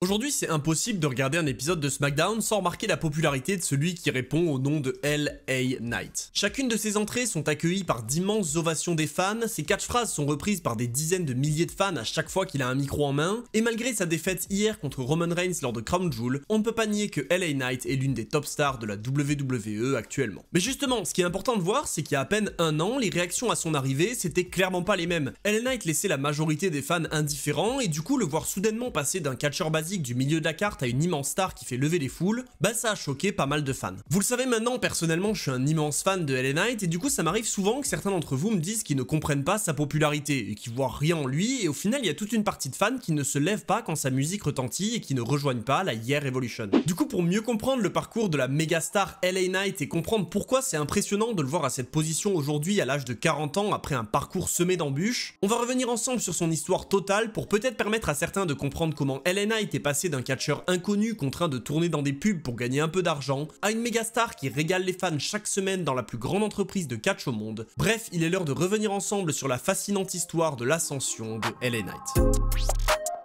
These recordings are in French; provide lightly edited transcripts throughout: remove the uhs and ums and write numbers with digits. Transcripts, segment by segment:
Aujourd'hui, c'est impossible de regarder un épisode de SmackDown sans remarquer la popularité de celui qui répond au nom de LA Knight. Chacune de ses entrées sont accueillies par d'immenses ovations des fans, ses catchphrases sont reprises par des dizaines de milliers de fans à chaque fois qu'il a un micro en main, et malgré sa défaite hier contre Roman Reigns lors de Crown Jewel, on ne peut pas nier que LA Knight est l'une des top stars de la WWE actuellement. Mais justement, ce qui est important de voir, c'est qu'il y a à peine un an, les réactions à son arrivée, c'était clairement pas les mêmes. LA Knight laissait la majorité des fans indifférents, et du coup, le voir soudainement passer d'un catcheur basique du milieu de la carte à une immense star qui fait lever les foules, bah ça a choqué pas mal de fans. Vous le savez maintenant, personnellement je suis un immense fan de LA Knight et du coup ça m'arrive souvent que certains d'entre vous me disent qu'ils ne comprennent pas sa popularité et qu'ils voient rien en lui, et au final il y a toute une partie de fans qui ne se lèvent pas quand sa musique retentit et qui ne rejoignent pas la Yeah Revolution. Du coup, pour mieux comprendre le parcours de la méga star LA Knight et comprendre pourquoi c'est impressionnant de le voir à cette position aujourd'hui à l'âge de 40 ans après un parcours semé d'embûches, on va revenir ensemble sur son histoire totale pour peut-être permettre à certains de comprendre comment LA Knight est passé d'un catcheur inconnu contraint de tourner dans des pubs pour gagner un peu d'argent à une méga star qui régale les fans chaque semaine dans la plus grande entreprise de catch au monde. Bref, il est l'heure de revenir ensemble sur la fascinante histoire de l'ascension de LA Knight.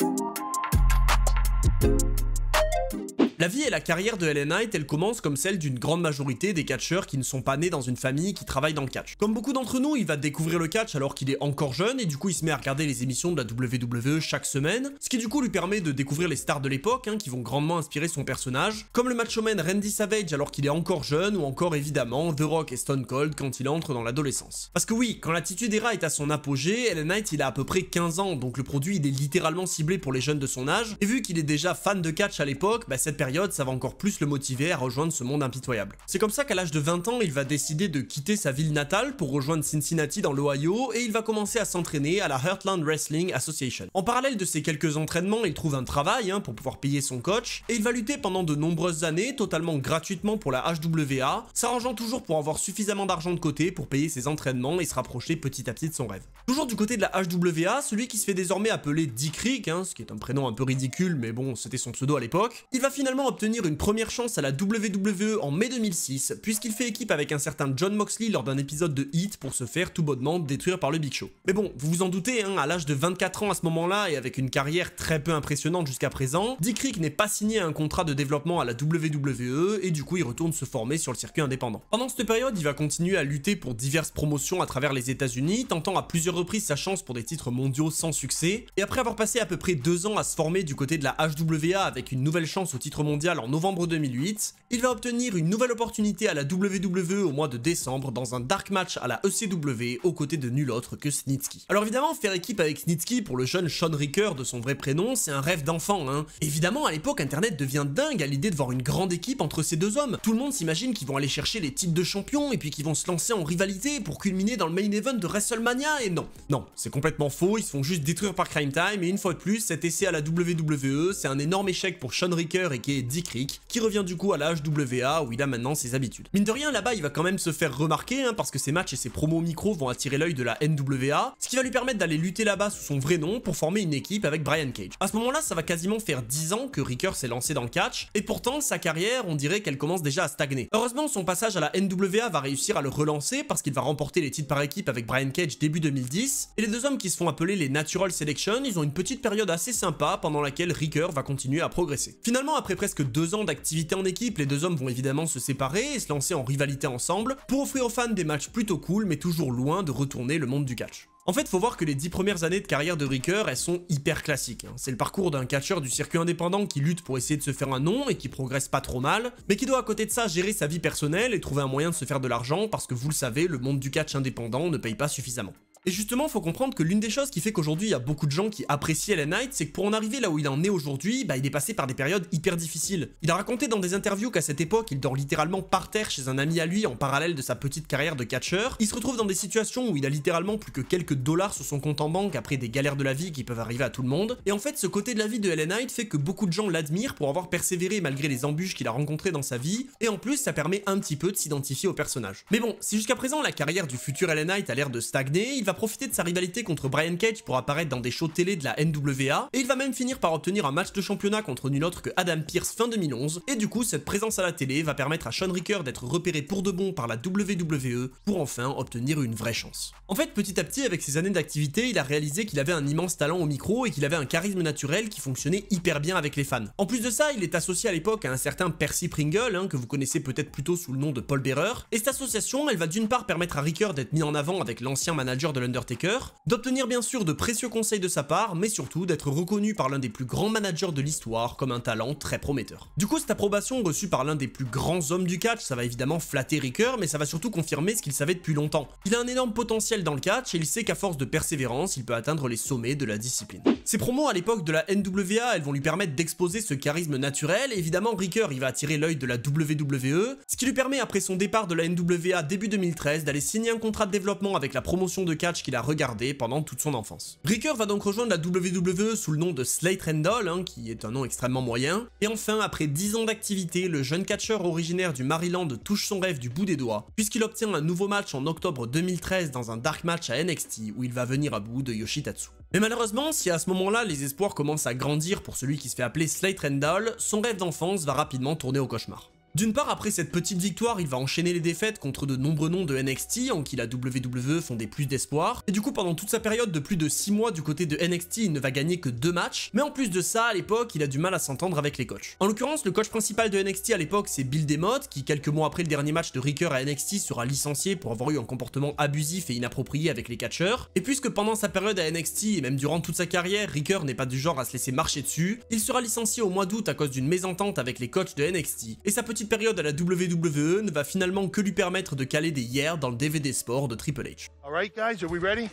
La vie et la carrière de LA Knight, elle commence comme celle d'une grande majorité des catcheurs qui ne sont pas nés dans une famille qui travaille dans le catch. Comme beaucoup d'entre nous, il va découvrir le catch alors qu'il est encore jeune et du coup il se met à regarder les émissions de la WWE chaque semaine, ce qui du coup lui permet de découvrir les stars de l'époque qui vont grandement inspirer son personnage, comme le macho-man Randy Savage alors qu'il est encore jeune, ou encore évidemment The Rock et Stone Cold quand il entre dans l'adolescence. Parce que oui, quand l'attitude era est à son apogée, LA Knight il a à peu près 15 ans, donc le produit il est littéralement ciblé pour les jeunes de son âge, et vu qu'il est déjà fan de catch à l'époque, bah cette période ça va encore plus le motiver à rejoindre ce monde impitoyable. C'est comme ça qu'à l'âge de 20 ans, il va décider de quitter sa ville natale pour rejoindre Cincinnati dans l'Ohio, et il va commencer à s'entraîner à la Heartland Wrestling Association. En parallèle de ces quelques entraînements, il trouve un travail pour pouvoir payer son coach, et il va lutter pendant de nombreuses années, totalement gratuitement pour la HWA, s'arrangeant toujours pour avoir suffisamment d'argent de côté pour payer ses entraînements et se rapprocher petit à petit de son rêve. Toujours du côté de la HWA, celui qui se fait désormais appeler Dick Rick, ce qui est un prénom un peu ridicule, mais bon, c'était son pseudo à l'époque, il va finalement obtenir une première chance à la WWE en mai 2006, puisqu'il fait équipe avec un certain Jon Moxley lors d'un épisode de Heat pour se faire tout bonnement détruire par le Big Show. Mais bon, vous vous en doutez, à l'âge de 24 ans à ce moment-là et avec une carrière très peu impressionnante jusqu'à présent, Dick Rick n'est pas signé un contrat de développement à la WWE et du coup il retourne se former sur le circuit indépendant. Pendant cette période, il va continuer à lutter pour diverses promotions à travers les États-Unis, tentant à plusieurs reprises sa chance pour des titres mondiaux sans succès, et après avoir passé à peu près 2 ans à se former du côté de la HWA avec une nouvelle chance au titre mondial en novembre 2008, il va obtenir une nouvelle opportunité à la WWE au mois de décembre dans un dark match à la ECW aux côtés de nul autre que Snitsky. Alors évidemment, faire équipe avec Snitsky pour le jeune Sean Ricker de son vrai prénom, c'est un rêve d'enfant. Évidemment, à l'époque, internet devient dingue à l'idée de voir une grande équipe entre ces deux hommes. Tout le monde s'imagine qu'ils vont aller chercher les titres de champion et puis qu'ils vont se lancer en rivalité pour culminer dans le main event de WrestleMania, et non, c'est complètement faux, ils se font juste détruire par Crime Time, et une fois de plus, cet essai à la WWE, c'est un énorme échec pour Sean Ricker et qui est Dick Rick, qui revient du coup à la HWA où il a maintenant ses habitudes. Mine de rien, là-bas il va quand même se faire remarquer parce que ses matchs et ses promos micro vont attirer l'œil de la NWA, ce qui va lui permettre d'aller lutter là-bas sous son vrai nom pour former une équipe avec Brian Cage. À ce moment-là, ça va quasiment faire 10 ans que Ricker s'est lancé dans le catch, et pourtant sa carrière, on dirait qu'elle commence déjà à stagner. Heureusement, son passage à la NWA va réussir à le relancer parce qu'il va remporter les titres par équipe avec Brian Cage début 2010, et les deux hommes qui se font appeler les Natural Selection, ils ont une petite période assez sympa pendant laquelle Ricker va continuer à progresser. Finalement, après presque 2 ans d'activité en équipe, les deux hommes vont évidemment se séparer et se lancer en rivalité ensemble pour offrir aux fans des matchs plutôt cool mais toujours loin de retourner le monde du catch. En fait, faut voir que les 10 premières années de carrière de Ricker, elles sont hyper classiques. C'est le parcours d'un catcheur du circuit indépendant qui lutte pour essayer de se faire un nom et qui progresse pas trop mal, mais qui doit à côté de ça gérer sa vie personnelle et trouver un moyen de se faire de l'argent parce que vous le savez, le monde du catch indépendant ne paye pas suffisamment. Et justement, faut comprendre que l'une des choses qui fait qu'aujourd'hui il y a beaucoup de gens qui apprécient LA Knight, c'est que pour en arriver là où il en est aujourd'hui, il est passé par des périodes hyper difficiles. Il a raconté dans des interviews qu'à cette époque, il dort littéralement par terre chez un ami à lui en parallèle de sa petite carrière de catcheur. Il se retrouve dans des situations où il a littéralement plus que quelques dollars sur son compte en banque après des galères de la vie qui peuvent arriver à tout le monde. Et en fait, ce côté de la vie de LA Knight fait que beaucoup de gens l'admirent pour avoir persévéré malgré les embûches qu'il a rencontrées dans sa vie, et en plus, ça permet un petit peu de s'identifier au personnage. Mais bon, si jusqu'à présent la carrière du futur LA Knight a l'air de stagner, il va va profiter de sa rivalité contre Brian Cage pour apparaître dans des shows télé de la NWA, et il va même finir par obtenir un match de championnat contre nul autre que Adam Pearce fin 2011, et du coup cette présence à la télé va permettre à Shawn Ricker d'être repéré pour de bon par la WWE pour enfin obtenir une vraie chance. En fait, petit à petit, avec ses années d'activité, il a réalisé qu'il avait un immense talent au micro et qu'il avait un charisme naturel qui fonctionnait hyper bien avec les fans. En plus de ça, il est associé à l'époque à un certain Percy Pringle, que vous connaissez peut-être plutôt sous le nom de Paul Bearer, et cette association, elle va d'une part permettre à Ricker d'être mis en avant avec l'ancien manager de l'Undertaker, d'obtenir bien sûr de précieux conseils de sa part, mais surtout d'être reconnu par l'un des plus grands managers de l'histoire comme un talent très prometteur. Du coup, cette approbation reçue par l'un des plus grands hommes du catch, ça va évidemment flatter Ricker, mais ça va surtout confirmer ce qu'il savait depuis longtemps. Il a un énorme potentiel dans le catch et il sait qu'à force de persévérance, il peut atteindre les sommets de la discipline. Ses promos à l'époque de la NWA, elles vont lui permettre d'exposer ce charisme naturel, et évidemment Ricker il va attirer l'œil de la WWE, ce qui lui permet après son départ de la NWA début 2013 d'aller signer un contrat de développement avec la promotion de catch qu'il a regardé pendant toute son enfance. Ricker va donc rejoindre la WWE sous le nom de Slate Randall, qui est un nom extrêmement moyen, et enfin après 10 ans d'activité, le jeune catcheur originaire du Maryland touche son rêve du bout des doigts, puisqu'il obtient un nouveau match en octobre 2013 dans un dark match à NXT où il va venir à bout de Yoshitatsu. Mais malheureusement, si à ce moment-là les espoirs commencent à grandir pour celui qui se fait appeler Slate Randall, son rêve d'enfance va rapidement tourner au cauchemar. D'une part, après cette petite victoire, il va enchaîner les défaites contre de nombreux noms de NXT, en qui la WWE fondait plus d'espoir, et du coup pendant toute sa période de plus de 6 mois du côté de NXT, il ne va gagner que 2 matchs, mais en plus de ça, à l'époque, il a du mal à s'entendre avec les coachs. En l'occurrence, le coach principal de NXT à l'époque, c'est Bill DeMott, qui quelques mois après le dernier match de Ricker à NXT sera licencié pour avoir eu un comportement abusif et inapproprié avec les catcheurs, et puisque pendant sa période à NXT, et même durant toute sa carrière, Ricker n'est pas du genre à se laisser marcher dessus, il sera licencié au mois d'août à cause d'une mésentente avec les coachs de NXT, et sa petite période à la WWE ne va finalement que lui permettre de caler des years dans le DVD Sport de Triple H. Alright guys, are we ready?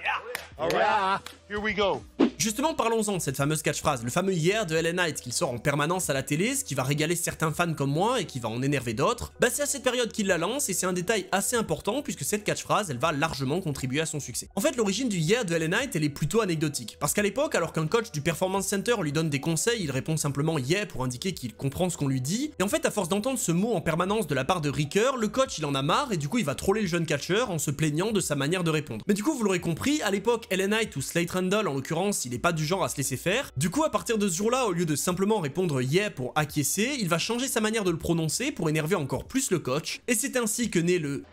Yeah. Alright, here we go. Justement, parlons-en de cette fameuse catchphrase, le fameux yeah de LA Knight qu'il sort en permanence à la télé, ce qui va régaler certains fans comme moi et qui va en énerver d'autres. Bah c'est à cette période qu'il la lance et c'est un détail assez important puisque cette catchphrase elle va largement contribuer à son succès. En fait, l'origine du yeah de LA Knight elle est plutôt anecdotique, parce qu'à l'époque, alors qu'un coach du Performance Center lui donne des conseils, il répond simplement yeah pour indiquer qu'il comprend ce qu'on lui dit, et en fait à force d'entendre ce mot en permanence de la part de Ricker, le coach il en a marre et du coup il va troller le jeune catcheur en se plaignant de sa manière de répondre. Mais du coup vous l'aurez compris, à l'époque LA Knight ou Slate Randall en l'occurrence, il est pas du genre à se laisser faire. Du coup, à partir de ce jour-là, au lieu de simplement répondre yeah pour acquiescer, il va changer sa manière de le prononcer pour énerver encore plus le coach, et c'est ainsi que naît le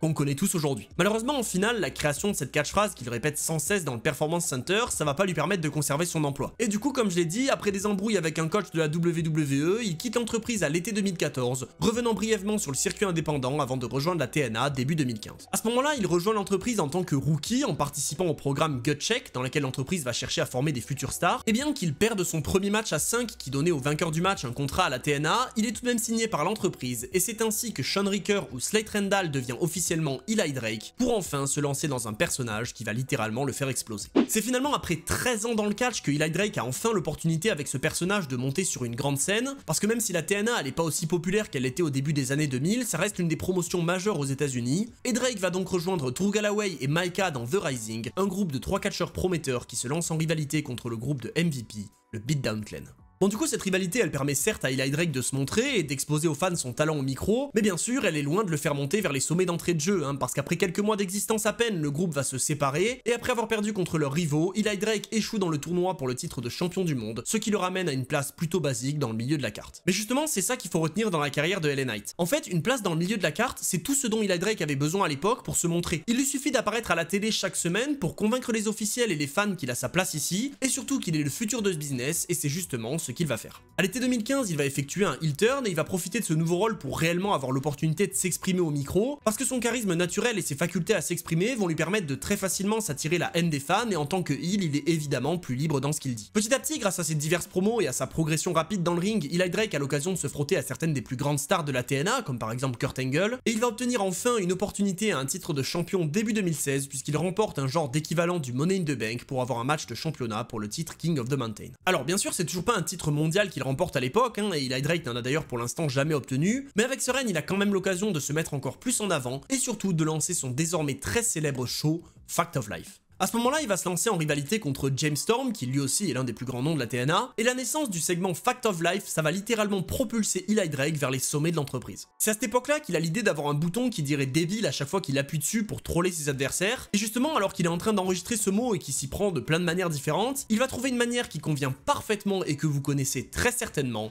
qu'on connaît tous aujourd'hui. Malheureusement, en finale, la création de cette catchphrase qu'il répète sans cesse dans le Performance Center, ça va pas lui permettre de conserver son emploi. Et du coup, comme je l'ai dit, après des embrouilles avec un coach de la WWE, il quitte l'entreprise à l'été 2014, revenant brièvement sur le circuit indépendant avant de rejoindre la TNA début 2015. À ce moment-là, il rejoint l'entreprise en tant que rookie, en participant au programme Gut Check, dans lequel l'entreprise va chercher à former des futurs stars, et bien qu'il perde son premier match à 5 qui donnait au vainqueur du match un contrat à la TNA, il est tout de même signé par l'entreprise, et c'est ainsi que Shawn Ricker ou Slate Randall devient officiellement Eli Drake, pour enfin se lancer dans un personnage qui va littéralement le faire exploser. C'est finalement après 13 ans dans le catch que Eli Drake a enfin l'opportunité avec ce personnage de monter sur une grande scène, parce que même si la TNA elle est pas aussi populaire qu'elle l'était au début des années 2000, ça reste l'une des promotions majeures aux États-Unis, et Drake va donc rejoindre Drew Galloway et Micah dans The Rising, un groupe de 3 catcheurs prometteurs qui se lancent en rivalité contre le groupe de MVP, le Beatdown Clan. Bon du coup cette rivalité elle permet certes à Eli Drake de se montrer et d'exposer aux fans son talent au micro, mais bien sûr elle est loin de le faire monter vers les sommets d'entrée de jeu, parce qu'après quelques mois d'existence à peine, le groupe va se séparer, et après avoir perdu contre leurs rivaux, Eli Drake échoue dans le tournoi pour le titre de champion du monde, ce qui le ramène à une place plutôt basique dans le milieu de la carte. Mais justement c'est ça qu'il faut retenir dans la carrière de LA Knight. En fait une place dans le milieu de la carte, c'est tout ce dont Eli Drake avait besoin à l'époque pour se montrer. Il lui suffit d'apparaître à la télé chaque semaine pour convaincre les officiels et les fans qu'il a sa place ici, et surtout qu'il est le futur de ce business, et c'est justement ce qu'il va faire. À l'été 2015, il va effectuer un heel turn et il va profiter de ce nouveau rôle pour réellement avoir l'opportunité de s'exprimer au micro, parce que son charisme naturel et ses facultés à s'exprimer vont lui permettre de très facilement s'attirer la haine des fans, et en tant que heel, il est évidemment plus libre dans ce qu'il dit. Petit à petit, grâce à ses diverses promos et à sa progression rapide dans le ring, Eli Drake a l'occasion de se frotter à certaines des plus grandes stars de la TNA, comme par exemple Kurt Angle, et il va obtenir enfin une opportunité à un titre de champion début 2016, puisqu'il remporte un genre d'équivalent du Money in the Bank pour avoir un match de championnat pour le titre King of the Mountain. Alors bien sûr, c'est toujours pas un titre mondial qu'il remporte à l'époque, et Eli Drake n'en a d'ailleurs pour l'instant jamais obtenu, mais avec ce règne il a quand même l'occasion de se mettre encore plus en avant, et surtout de lancer son désormais très célèbre show Fact of Life. À ce moment-là, il va se lancer en rivalité contre James Storm, qui lui aussi est l'un des plus grands noms de la TNA, et la naissance du segment Fact of Life, ça va littéralement propulser Eli Drake vers les sommets de l'entreprise. C'est à cette époque-là qu'il a l'idée d'avoir un bouton qui dirait débile à chaque fois qu'il appuie dessus pour troller ses adversaires, et justement, alors qu'il est en train d'enregistrer ce mot et qu'il s'y prend de plein de manières différentes, il va trouver une manière qui convient parfaitement et que vous connaissez très certainement.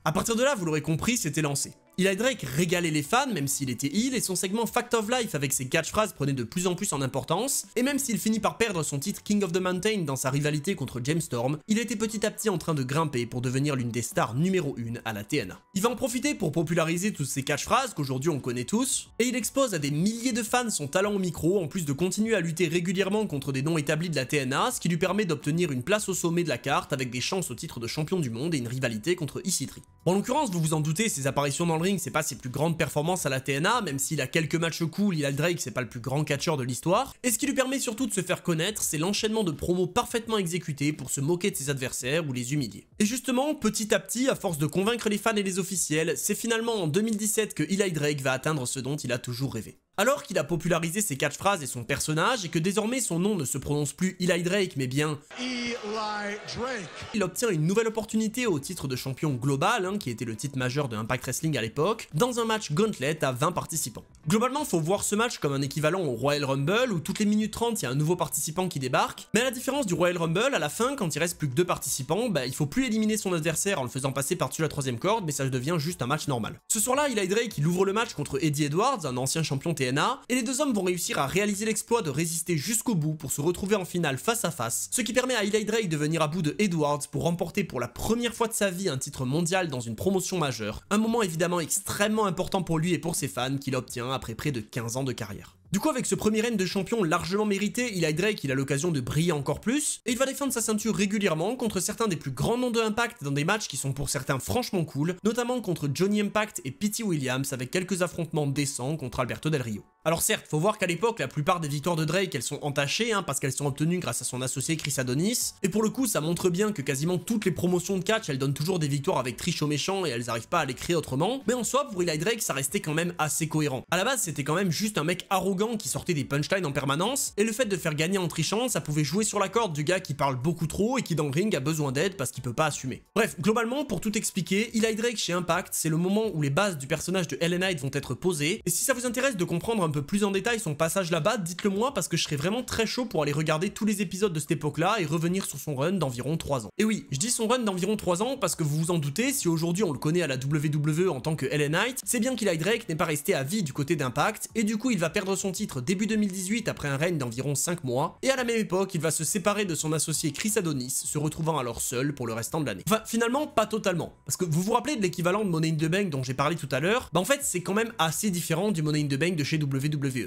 À partir de là, vous l'aurez compris, c'était lancé. Eli Drake régalait les fans, même s'il était heel, et son segment Fact of Life avec ses catchphrases prenait de plus en plus en importance, et même s'il finit par perdre son titre King of the Mountain dans sa rivalité contre James Storm, il était petit à petit en train de grimper pour devenir l'une des stars numéro 1 à la TNA. Il va en profiter pour populariser toutes ces catchphrases qu'aujourd'hui on connaît tous, et il expose à des milliers de fans son talent au micro, en plus de continuer à lutter régulièrement contre des noms établis de la TNA, ce qui lui permet d'obtenir une place au sommet de la carte avec des chances au titre de champion du monde et une rivalité contre EC3. Bon, en l'occurrence, vous vous en doutez, ses apparitions dans le ring, c'est pas ses plus grandes performances à la TNA, même s'il a quelques matchs cool, Eli Drake, c'est pas le plus grand catcheur de l'histoire. Et ce qui lui permet surtout de se faire connaître, c'est l'enchaînement de promos parfaitement exécutés pour se moquer de ses adversaires ou les humilier. Et justement, petit à petit, à force de convaincre les fans et les officiels, c'est finalement en 2017 que Eli Drake va atteindre ce dont il a toujours rêvé. Alors qu'il a popularisé ses catchphrases et son personnage, et que désormais son nom ne se prononce plus Eli Drake mais bien Eli Drake, il obtient une nouvelle opportunité au titre de champion global, qui était le titre majeur de Impact Wrestling à l'époque, dans un match Gauntlet à 20 participants. Globalement, faut voir ce match comme un équivalent au Royal Rumble où toutes les minutes 30 il y a un nouveau participant qui débarque, mais à la différence du Royal Rumble, à la fin, quand il reste plus que 2 participants, il faut plus éliminer son adversaire en le faisant passer par-dessus la 3ème corde, mais ça devient juste un match normal. Ce soir-là, Eli Drake il ouvre le match contre Eddie Edwards, un ancien champion TNA, et les deux hommes vont réussir à réaliser l'exploit de résister jusqu'au bout pour se retrouver en finale face à face, ce qui permet à Eli Drake de venir à bout de Edwards pour remporter pour la première fois de sa vie un titre mondial dans une promotion majeure, un moment évidemment extrêmement important pour lui et pour ses fans qu'il obtient après près de 15 ans de carrière. Du coup, avec ce premier règne de champion largement mérité, Eli Drake il a l'occasion de briller encore plus, et il va défendre sa ceinture régulièrement contre certains des plus grands noms de Impact dans des matchs qui sont pour certains franchement cool, notamment contre Johnny Impact et Pete Williams avec quelques affrontements décents contre Alberto Del Rio. Alors certes, faut voir qu'à l'époque, la plupart des victoires de Drake, elles sont entachées, parce qu'elles sont obtenues grâce à son associé Chris Adonis, et pour le coup, ça montre bien que quasiment toutes les promotions de catch, elles donnent toujours des victoires avec triche au méchant et elles arrivent pas à les créer autrement, mais en soi, pour Eli Drake, ça restait quand même assez cohérent. À la base, c'était quand même juste un mec arrogant qui sortait des punchlines en permanence, et le fait de faire gagner en trichant, ça pouvait jouer sur la corde du gars qui parle beaucoup trop et qui dans le ring a besoin d'aide parce qu'il peut pas assumer. Bref, globalement, pour tout expliquer, Eli Drake chez Impact, c'est le moment où les bases du personnage de LA Knight vont être posées, et si ça vous intéresse de comprendre un peu plus en détail son passage là-bas, dites-le moi parce que je serais vraiment très chaud pour aller regarder tous les épisodes de cette époque-là et revenir sur son run d'environ 3 ans. Et oui, je dis son run d'environ 3 ans parce que vous vous en doutez, si aujourd'hui on le connaît à la WWE en tant que LA Knight, c'est bien qu'Eli Drake n'est pas resté à vie du côté d'Impact, et du coup il va perdre son titre début 2018 après un règne d'environ 5 mois, et à la même époque il va se séparer de son associé Chris Adonis, se retrouvant alors seul pour le restant de l'année. Enfin finalement pas totalement, parce que vous vous rappelez de l'équivalent de Money in the Bank dont j'ai parlé tout à l'heure, en fait c'est quand même assez différent du Money in the Bank de chez WWE.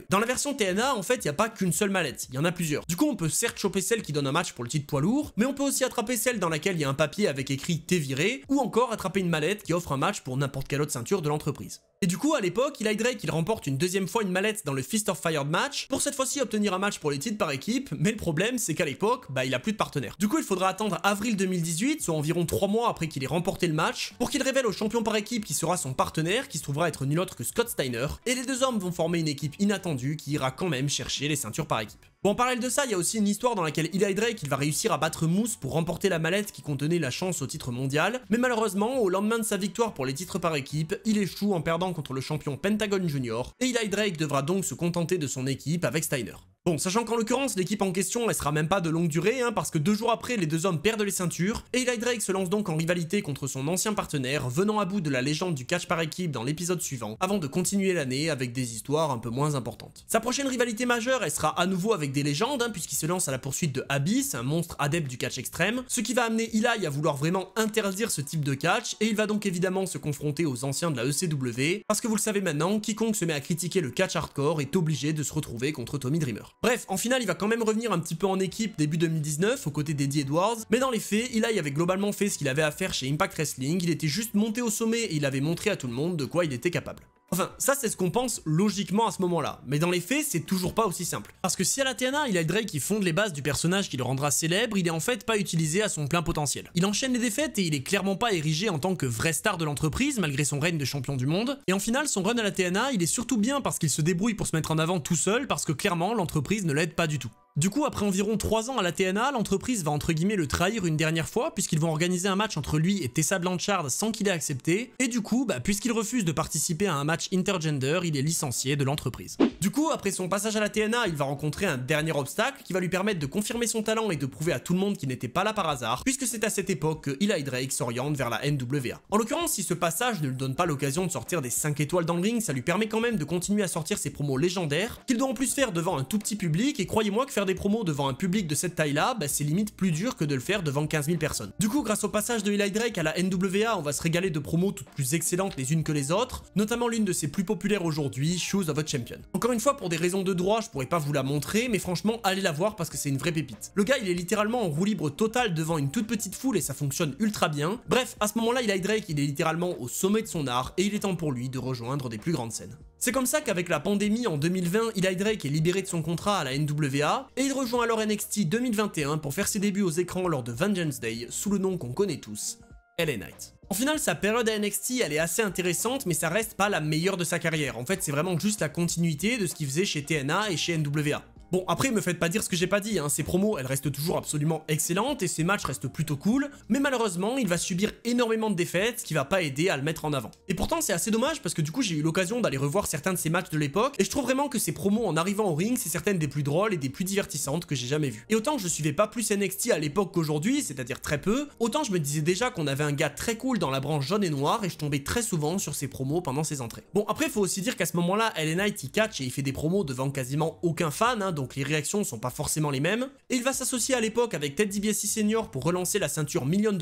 Dans la version TNA, en fait, il n'y a pas qu'une seule mallette, il y en a plusieurs. Du coup, on peut certes choper celle qui donne un match pour le titre poids lourd, mais on peut aussi attraper celle dans laquelle il y a un papier avec écrit T'es viré, ou encore attraper une mallette qui offre un match pour n'importe quelle autre ceinture de l'entreprise. Et du coup, à l'époque, Eli Drake, il remporte une deuxième fois une mallette dans le Fist of Fire match, pour cette fois-ci obtenir un match pour les titres par équipe, mais le problème, c'est qu'à l'époque, il a plus de partenaire. Du coup, il faudra attendre avril 2018, soit environ 3 mois après qu'il ait remporté le match, pour qu'il révèle au champion par équipe qui sera son partenaire, qui se trouvera être nul autre que Scott Steiner, et les deux hommes vont former une équipe inattendue qui ira quand même chercher les ceintures par équipe. Bon, en parallèle de ça, il y a aussi une histoire dans laquelle Eli Drake il va réussir à battre Moose pour remporter la mallette qui contenait la chance au titre mondial, mais malheureusement, au lendemain de sa victoire pour les titres par équipe, il échoue en perdant contre le champion Pentagon Junior, et Eli Drake devra donc se contenter de son équipe avec Steiner. Bon, sachant qu'en l'occurrence, l'équipe en question, elle sera même pas de longue durée, parce que 2 jours après, les deux hommes perdent les ceintures, et Eli Drake se lance donc en rivalité contre son ancien partenaire, venant à bout de la légende du catch par équipe dans l'épisode suivant, avant de continuer l'année avec des histoires un peu moins importantes. Sa prochaine rivalité majeure, elle sera à nouveau avec des légendes, puisqu'il se lance à la poursuite de Abyss, un monstre adepte du catch extrême, ce qui va amener Eli à vouloir vraiment interdire ce type de catch, et il va donc évidemment se confronter aux anciens de la ECW, parce que vous le savez maintenant, quiconque se met à critiquer le catch hardcore est obligé de se retrouver contre Tommy Dreamer. Bref, en finale, il va quand même revenir un petit peu en équipe début 2019 aux côtés d'Eddie Edwards, mais dans les faits, Eli avait globalement fait ce qu'il avait à faire chez Impact Wrestling, il était juste monté au sommet et il avait montré à tout le monde de quoi il était capable. Enfin, ça c'est ce qu'on pense logiquement à ce moment-là, mais dans les faits, c'est toujours pas aussi simple. Parce que si à la TNA, Eli Drake qui fonde les bases du personnage qui le rendra célèbre, il est en fait pas utilisé à son plein potentiel. Il enchaîne les défaites et il est clairement pas érigé en tant que vraie star de l'entreprise malgré son règne de champion du monde, et en final, son run à la TNA, il est surtout bien parce qu'il se débrouille pour se mettre en avant tout seul parce que clairement, l'entreprise ne l'aide pas du tout. Du coup, après environ 3 ans à la TNA, l'entreprise va entre guillemets le trahir une dernière fois puisqu'ils vont organiser un match entre lui et Tessa Blanchard sans qu'il ait accepté, et du coup, puisqu'il refuse de participer à un match intergender, il est licencié de l'entreprise. Du coup, après son passage à la TNA, il va rencontrer un dernier obstacle qui va lui permettre de confirmer son talent et de prouver à tout le monde qu'il n'était pas là par hasard, puisque c'est à cette époque que Eli Drake s'oriente vers la NWA. En l'occurrence, si ce passage ne lui donne pas l'occasion de sortir des 5 étoiles dans le ring, ça lui permet quand même de continuer à sortir ses promos légendaires, qu'il doit en plus faire devant un tout petit public, et croyez-moi que faire des promos devant un public de cette taille-là, c'est limite plus dur que de le faire devant 15 000 personnes. Du coup, grâce au passage de Eli Drake à la NWA, on va se régaler de promos toutes plus excellentes les unes que les autres, notamment l'une de ses plus populaires aujourd'hui, Shoes of a Champion. Encore une fois, pour des raisons de droit, je pourrais pas vous la montrer, mais franchement, allez la voir parce que c'est une vraie pépite. Le gars, il est littéralement en roue libre totale devant une toute petite foule et ça fonctionne ultra bien. Bref, à ce moment-là, Eli Drake, il est littéralement au sommet de son art et il est temps pour lui de rejoindre des plus grandes scènes. C'est comme ça qu'avec la pandémie en 2020, Eli Drake est libéré de son contrat à la NWA et il rejoint alors NXT 2021 pour faire ses débuts aux écrans lors de Vengeance Day sous le nom qu'on connaît tous, LA Knight. En final, sa période à NXT, elle est assez intéressante, mais ça reste pas la meilleure de sa carrière. En fait, c'est vraiment juste la continuité de ce qu'il faisait chez TNA et chez NWA. Bon, après, me faites pas dire ce que j'ai pas dit, ses promos, elles restent toujours absolument excellentes et ses matchs restent plutôt cool, mais malheureusement, il va subir énormément de défaites, ce qui va pas aider à le mettre en avant. Et pourtant, c'est assez dommage parce que du coup, j'ai eu l'occasion d'aller revoir certains de ses matchs de l'époque, et je trouve vraiment que ses promos en arrivant au ring, c'est certaines des plus drôles et des plus divertissantes que j'ai jamais vues. Et autant je suivais pas plus NXT à l'époque qu'aujourd'hui, c'est-à-dire très peu, autant je me disais déjà qu'on avait un gars très cool dans la branche jaune et noire, et je tombais très souvent sur ses promos pendant ses entrées. Bon, après, faut aussi dire qu'à ce moment-là, LA Knight, il catch et il fait des promos devant quasiment aucun fan, donc les réactions sont pas forcément les mêmes, et il va s'associer à l'époque avec Ted DiBiase Senior pour relancer la ceinture $1 million,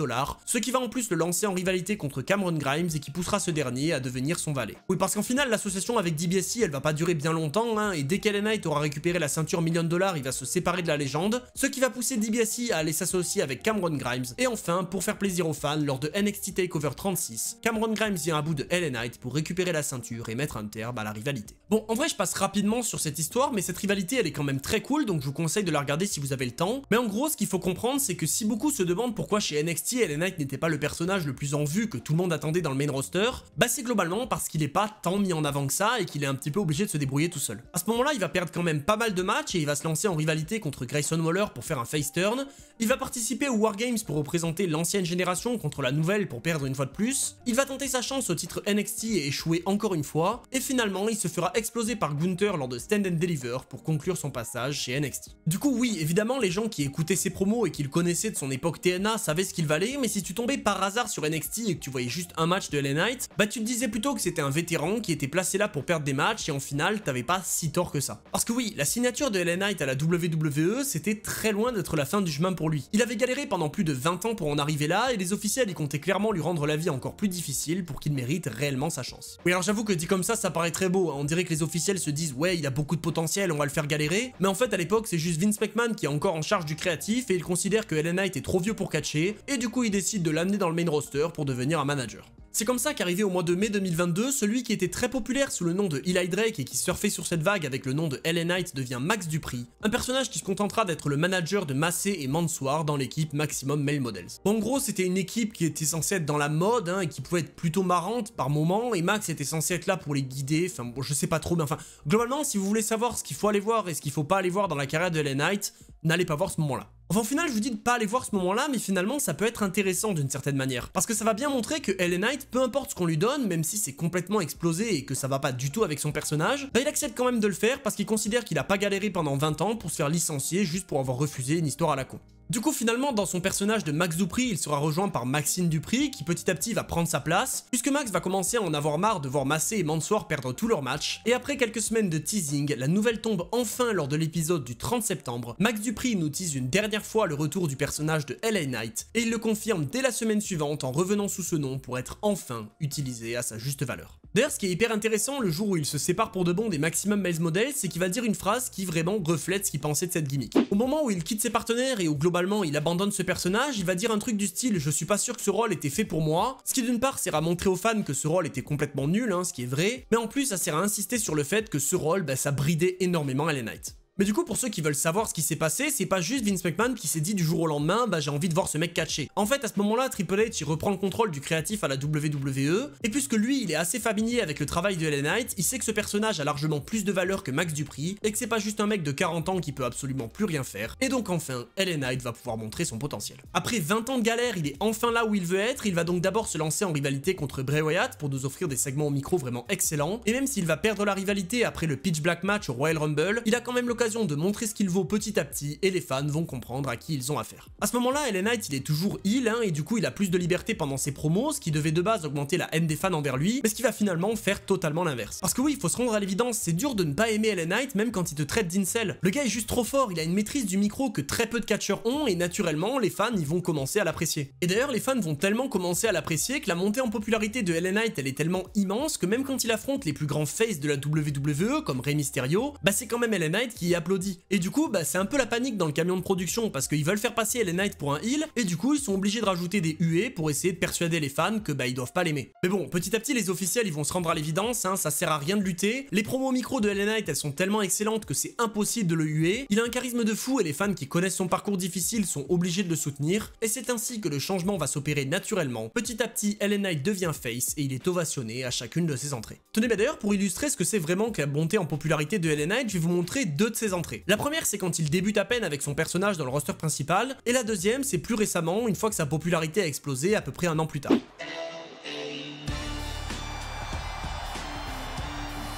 ce qui va en plus le lancer en rivalité contre Cameron Grimes et qui poussera ce dernier à devenir son valet. Oui, parce qu'en final, l'association avec DiBiase, elle va pas durer bien longtemps, et dès qu'LA Knight aura récupéré la ceinture $1 million, il va se séparer de la légende, ce qui va pousser DiBiase à aller s'associer avec Cameron Grimes, et enfin, pour faire plaisir aux fans, lors de NXT TakeOver 36, Cameron Grimes vient à bout de LA Knight pour récupérer la ceinture et mettre un terme à la rivalité. Bon, en vrai, je passe rapidement sur cette histoire, mais cette rivalité, elle est quand même très cool, donc je vous conseille de la regarder si vous avez le temps. Mais en gros, ce qu'il faut comprendre, c'est que si beaucoup se demandent pourquoi chez NXT, LA Knight n'était pas le personnage le plus en vue que tout le monde attendait dans le main roster, c'est globalement parce qu'il est pas tant mis en avant que ça et qu'il est un petit peu obligé de se débrouiller tout seul. À ce moment-là, il va perdre quand même pas mal de matchs et il va se lancer en rivalité contre Grayson Waller pour faire un face turn. Il va participer aux Wargames pour représenter l'ancienne génération contre la nouvelle pour perdre une fois de plus. Il va tenter sa chance au titre NXT et échouer encore une fois. Et finalement, il se fera exploser par Gunther lors de Stand and Deliver pour conclure son passage chez NXT. Du coup, oui, évidemment, les gens qui écoutaient ses promos et qui le connaissaient de son époque TNA savaient ce qu'il valait, mais si tu tombais par hasard sur NXT et que tu voyais juste un match de LA Knight, tu te disais plutôt que c'était un vétéran qui était placé là pour perdre des matchs et en final, t'avais pas si tort que ça. Parce que oui, la signature de LA Knight à la WWE, c'était très loin d'être la fin du chemin pour lui. Il avait galéré pendant plus de 20 ans pour en arriver là et les officiels y comptaient clairement lui rendre la vie encore plus difficile pour qu'il mérite réellement sa chance. Oui, alors j'avoue que dit comme ça paraît très beau, on dirait que les officiels se disent ouais, il a beaucoup de potentiel, on va le faire galérer, mais en fait à l'époque c'est juste Vince McMahon qui est encore en charge du créatif et il considère que LA Knight est trop vieux pour catcher et du coup il décide de l'amener dans le main roster pour devenir un manager. C'est comme ça qu'arrivé au mois de mai 2022, celui qui était très populaire sous le nom de Eli Drake et qui surfait sur cette vague avec le nom de LA Knight devient Max Dupri, un personnage qui se contentera d'être le manager de Massey et Mansoor dans l'équipe Maximum Male Models. Bon, en gros, c'était une équipe qui était censée être dans la mode et qui pouvait être plutôt marrante par moments et Max était censé être là pour les guider, enfin bon, je sais pas trop, mais enfin, globalement, si vous voulez savoir ce qu'il faut aller voir et ce qu'il faut pas aller voir dans la carrière de LA Knight, n'allez pas voir ce moment-là. Enfin, au final, je vous dis de pas aller voir ce moment-là, mais finalement, ça peut être intéressant d'une certaine manière. Parce que ça va bien montrer que LA Knight, peu importe ce qu'on lui donne, même si c'est complètement explosé et que ça va pas du tout avec son personnage, il accepte quand même de le faire parce qu'il considère qu'il a pas galéré pendant 20 ans pour se faire licencier juste pour avoir refusé une histoire à la con. Du coup, finalement, dans son personnage de Max Dupri, il sera rejoint par Maxine Dupri, qui petit à petit va prendre sa place, puisque Max va commencer à en avoir marre de voir Massey et Mansoor perdre tous leurs matchs, et après quelques semaines de teasing, la nouvelle tombe enfin lors de l'épisode du 30 septembre. Max Dupri nous tease une dernière fois le retour du personnage de LA Knight, et il le confirme dès la semaine suivante en revenant sous ce nom pour être enfin utilisé à sa juste valeur. D'ailleurs, ce qui est hyper intéressant le jour où il se sépare pour de bon des Maximum Male Models, c'est qu'il va dire une phrase qui vraiment reflète ce qu'il pensait de cette gimmick. Au moment où il quitte ses partenaires et où globalement il abandonne ce personnage, il va dire un truc du style « je suis pas sûr que ce rôle était fait pour moi », ce qui d'une part sert à montrer aux fans que ce rôle était complètement nul, ce qui est vrai, mais en plus ça sert à insister sur le fait que ce rôle, ça bridait énormément LA Knight. Mais du coup, pour ceux qui veulent savoir ce qui s'est passé, c'est pas juste Vince McMahon qui s'est dit du jour au lendemain, j'ai envie de voir ce mec catcher. En fait, à ce moment-là, Triple H il reprend le contrôle du créatif à la WWE, et puisque lui, il est assez familier avec le travail de LA Knight, il sait que ce personnage a largement plus de valeur que Max Dupri, et que c'est pas juste un mec de 40 ans qui peut absolument plus rien faire, et donc enfin, LA Knight va pouvoir montrer son potentiel. Après 20 ans de galère, il est enfin là où il veut être, il va donc d'abord se lancer en rivalité contre Bray Wyatt pour nous offrir des segments au micro vraiment excellents, et même s'il va perdre la rivalité après le Pitch Black match au Royal Rumble, il a quand même l'occasion de montrer ce qu'il vaut petit à petit et les fans vont comprendre à qui ils ont affaire. À ce moment-là, LA Knight il est toujours heel et du coup il a plus de liberté pendant ses promos, ce qui devait de base augmenter la haine des fans envers lui, mais ce qui va finalement faire totalement l'inverse. Parce que oui, il faut se rendre à l'évidence, c'est dur de ne pas aimer LA Knight même quand il te traite d'incel. Le gars est juste trop fort, il a une maîtrise du micro que très peu de catcheurs ont et naturellement les fans ils vont commencer à l'apprécier. Et d'ailleurs les fans vont tellement commencer à l'apprécier que la montée en popularité de LA Knight elle est tellement immense que même quand il affronte les plus grands faces de la WWE comme Rey Mysterio, c'est quand même LA Knight qui y applaudit. Et du coup, c'est un peu la panique dans le camion de production parce qu'ils veulent faire passer LA Knight pour un heel et du coup ils sont obligés de rajouter des huées pour essayer de persuader les fans que ils doivent pas l'aimer. Mais bon, petit à petit les officiels ils vont se rendre à l'évidence, ça sert à rien de lutter. Les promos micro de LA Knight elles sont tellement excellentes que c'est impossible de le huer. Il a un charisme de fou et les fans qui connaissent son parcours difficile sont obligés de le soutenir. Et c'est ainsi que le changement va s'opérer naturellement. Petit à petit, LA Knight devient face et il est ovationné à chacune de ses entrées. Tenez, d'ailleurs pour illustrer ce que c'est vraiment que la montée en popularité de LA Knight, je vais vous montrer deux de ses entrées. La première c'est quand il débute à peine avec son personnage dans le roster principal, et la deuxième c'est plus récemment, une fois que sa popularité a explosé à peu près un an plus tard.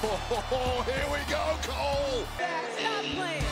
Oh, here we go, Cole! Stop playing.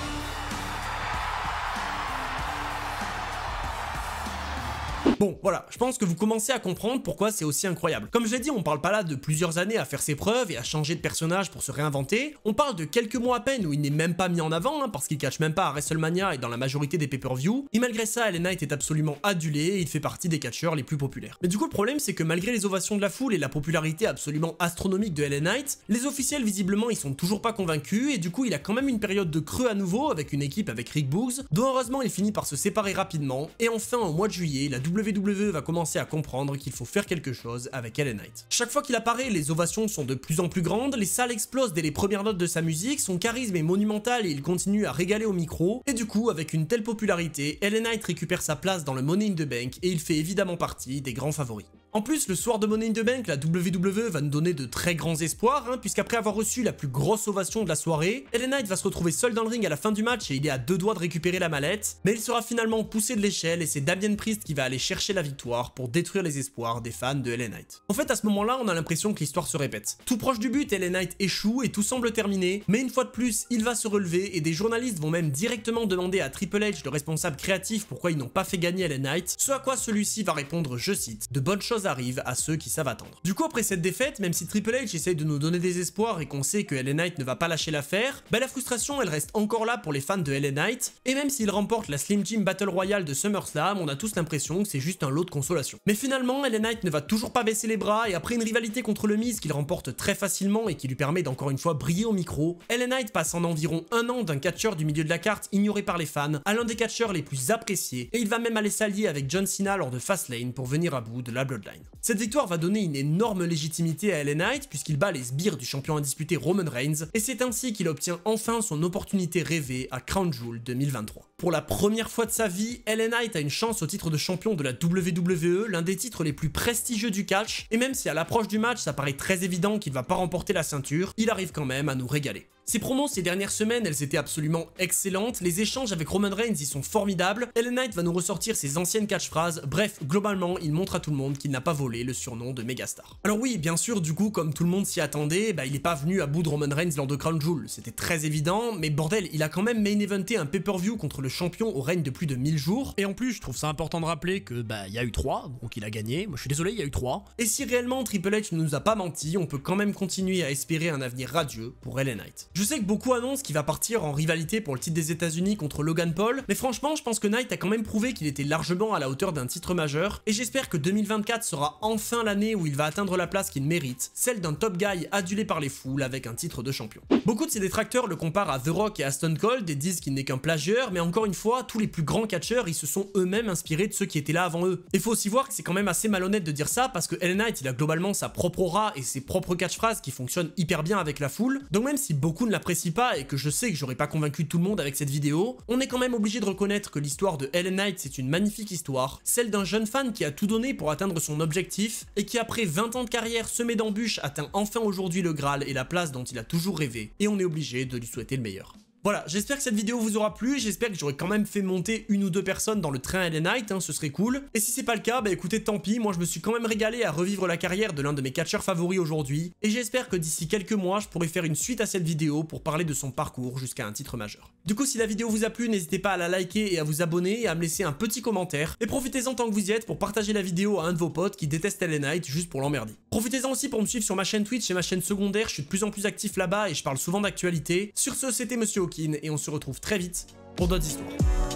Bon, voilà, je pense que vous commencez à comprendre pourquoi c'est aussi incroyable. Comme je l'ai dit, on parle pas là de plusieurs années à faire ses preuves et à changer de personnage pour se réinventer, on parle de quelques mois à peine où il n'est même pas mis en avant, parce qu'il catch même pas à WrestleMania et dans la majorité des pay-per-view, et malgré ça, LA Knight est absolument adulé et il fait partie des catcheurs les plus populaires. Mais du coup, le problème c'est que malgré les ovations de la foule et la popularité absolument astronomique de LA Knight, les officiels visiblement ils sont toujours pas convaincus et du coup il a quand même une période de creux à nouveau avec une équipe avec Rick Boogs, dont heureusement il finit par se séparer rapidement, et enfin au mois de juillet, la WWE va commencer à comprendre qu'il faut faire quelque chose avec LA Knight. Chaque fois qu'il apparaît, les ovations sont de plus en plus grandes, les salles explosent dès les premières notes de sa musique, son charisme est monumental et il continue à régaler au micro, et du coup, avec une telle popularité, LA Knight récupère sa place dans le Money in the Bank et il fait évidemment partie des grands favoris. En plus, le soir de Money in the Bank, la WWE va nous donner de très grands espoirs, puisqu'après avoir reçu la plus grosse ovation de la soirée, LA Knight va se retrouver seul dans le ring à la fin du match et il est à deux doigts de récupérer la mallette, mais il sera finalement poussé de l'échelle et c'est Damien Priest qui va aller chercher la victoire pour détruire les espoirs des fans de LA Knight. En fait, à ce moment-là, on a l'impression que l'histoire se répète. Tout proche du but, LA Knight échoue et tout semble terminé, mais une fois de plus, il va se relever et des journalistes vont même directement demander à Triple H, le responsable créatif, pourquoi ils n'ont pas fait gagner LA Knight, ce à quoi celui-ci va répondre, je cite, « De bonnes choses arrivent à ceux qui savent attendre ». Du coup, après cette défaite, même si Triple H essaye de nous donner des espoirs et qu'on sait que LA Knight ne va pas lâcher l'affaire, la frustration elle reste encore là pour les fans de LA Knight, et même s'il remporte la Slim Jim Battle Royale de SummerSlam, on a tous l'impression que c'est juste un lot de consolation. Mais finalement, LA Knight ne va toujours pas baisser les bras, et après une rivalité contre le Miz qu'il remporte très facilement et qui lui permet d'encore une fois briller au micro, LA Knight passe en environ un an d'un catcheur du milieu de la carte ignoré par les fans à l'un des catcheurs les plus appréciés, et il va même aller s'allier avec John Cena lors de Fastlane pour venir à bout de la Bloodline. Cette victoire va donner une énorme légitimité à LA Knight puisqu'il bat les sbires du champion indisputé Roman Reigns, et c'est ainsi qu'il obtient enfin son opportunité rêvée à Crown Jewel 2023. Pour la première fois de sa vie, LA Knight a une chance au titre de champion de la WWE, l'un des titres les plus prestigieux du catch, et même si à l'approche du match ça paraît très évident qu'il va pas remporter la ceinture, il arrive quand même à nous régaler. Ses promos ces dernières semaines, elles étaient absolument excellentes, les échanges avec Roman Reigns y sont formidables, LA Knight va nous ressortir ses anciennes catchphrases, bref, globalement, il montre à tout le monde qu'il n'a pas volé le surnom de mégastar. Alors oui, bien sûr, du coup, comme tout le monde s'y attendait, il est pas venu à bout de Roman Reigns lors de Crown Jewel, c'était très évident, mais bordel, il a quand même main eventé un pay-per-view contre le champion au règne de plus de 1000 jours, et en plus, je trouve ça important de rappeler que, il y a eu 3, donc il a gagné, moi je suis désolé, il y a eu 3, et si réellement Triple H ne nous a pas menti, on peut quand même continuer à espérer un avenir radieux pour LA Knight. Je sais que beaucoup annoncent qu'il va partir en rivalité pour le titre des États-Unis contre Logan Paul, mais franchement, je pense que Knight a quand même prouvé qu'il était largement à la hauteur d'un titre majeur, et j'espère que 2024 sera enfin l'année où il va atteindre la place qu'il mérite, celle d'un top guy adulé par les foules avec un titre de champion. Beaucoup de ses détracteurs le comparent à The Rock et à Stone Cold et disent qu'il n'est qu'un plagieur, mais encore une fois, tous les plus grands catcheurs, ils se sont eux-mêmes inspirés de ceux qui étaient là avant eux. Et faut aussi voir que c'est quand même assez malhonnête de dire ça, parce que LA Knight, il a globalement sa propre aura et ses propres catchphrases qui fonctionnent hyper bien avec la foule, donc même si beaucoup ne l'apprécient pas et que je sais que j'aurais pas convaincu tout le monde avec cette vidéo, on est quand même obligé de reconnaître que l'histoire de LA Knight, c'est une magnifique histoire, celle d'un jeune fan qui a tout donné pour atteindre son objectif et qui après 20 ans de carrière semée d'embûches atteint enfin aujourd'hui le Graal et la place dont il a toujours rêvé, et on est obligé de lui souhaiter le meilleur. Voilà, j'espère que cette vidéo vous aura plu, j'espère que j'aurai quand même fait monter une ou deux personnes dans le train LA Knight, ce serait cool. Et si c'est pas le cas, bah écoutez, tant pis, moi je me suis quand même régalé à revivre la carrière de l'un de mes catcheurs favoris aujourd'hui, et j'espère que d'ici quelques mois, je pourrai faire une suite à cette vidéo pour parler de son parcours jusqu'à un titre majeur. Du coup, si la vidéo vous a plu, n'hésitez pas à la liker et à vous abonner et à me laisser un petit commentaire, et profitez-en tant que vous y êtes pour partager la vidéo à un de vos potes qui déteste LA Knight juste pour l'emmerder. Profitez-en aussi pour me suivre sur ma chaîne Twitch et ma chaîne secondaire, je suis de plus en plus actif là-bas et je parle souvent d'actualité. Sur ce, c'était Monsieur Hawkin, et on se retrouve très vite pour d'autres histoires.